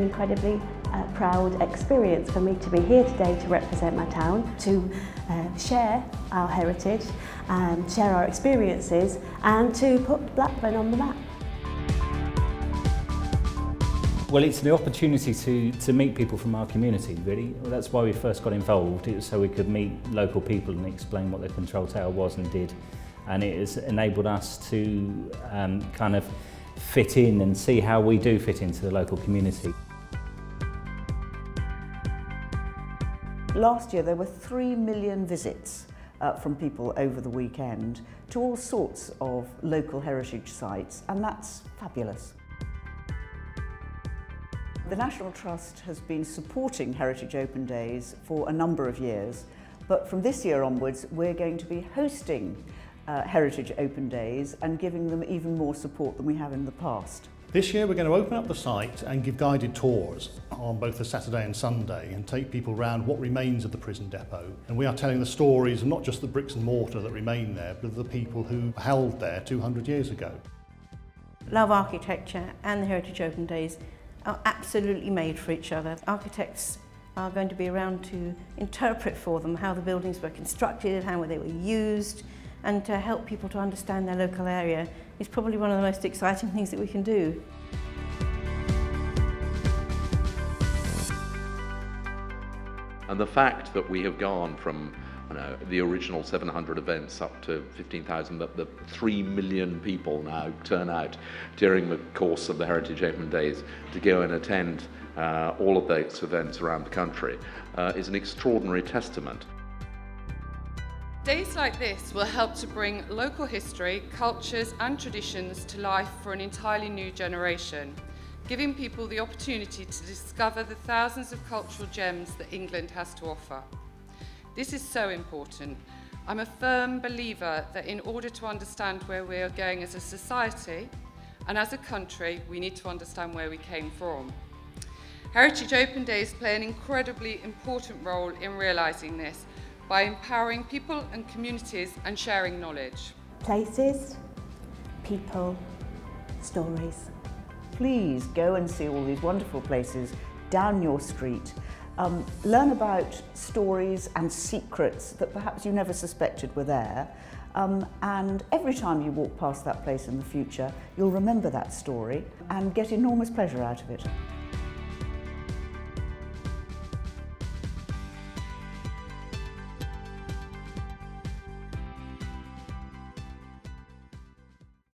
an incredibly proud experience for me to be here today to represent my town, to share our heritage, share our experiences and to put Blackburn on the map. Well, it's the opportunity to meet people from our community, really. Well, that's why we first got involved. It was so we could meet local people and explain what the control tower was and did. And it has enabled us to kind of fit in and see how we do fit into the local community. Last year there were 3 million visits from people over the weekend to all sorts of local heritage sites, and that's fabulous. The National Trust has been supporting Heritage Open Days for a number of years, but from this year onwards we're going to be hosting Heritage Open Days and giving them even more support than we have in the past. This year we're going to open up the site and give guided tours on both the Saturday and Sunday and take people around what remains of the prison depot. And we are telling the stories of not just the bricks and mortar that remain there, but of the people who were held there 200 years ago. Love architecture and the Heritage Open Days are absolutely made for each other. Architects are going to be around to interpret for them how the buildings were constructed, how they were used, and to help people to understand their local area is probably one of the most exciting things that we can do. And the fact that we have gone from the original 700 events up to 15,000, the 3 million people now turn out during the course of the Heritage Open Days to go and attend all of those events around the country is an extraordinary testament. Days like this will help to bring local history, cultures and traditions to life for an entirely new generation, giving people the opportunity to discover the thousands of cultural gems that England has to offer. This is so important. I'm a firm believer that in order to understand where we are going as a society and as a country, we need to understand where we came from. Heritage Open Days play an incredibly important role in realising this by empowering people and communities and sharing knowledge. Places, people, stories. Please go and see all these wonderful places down your street. Learn about stories and secrets that perhaps you never suspected were there. And every time you walk past that place in the future, you'll remember that story and get enormous pleasure out of it.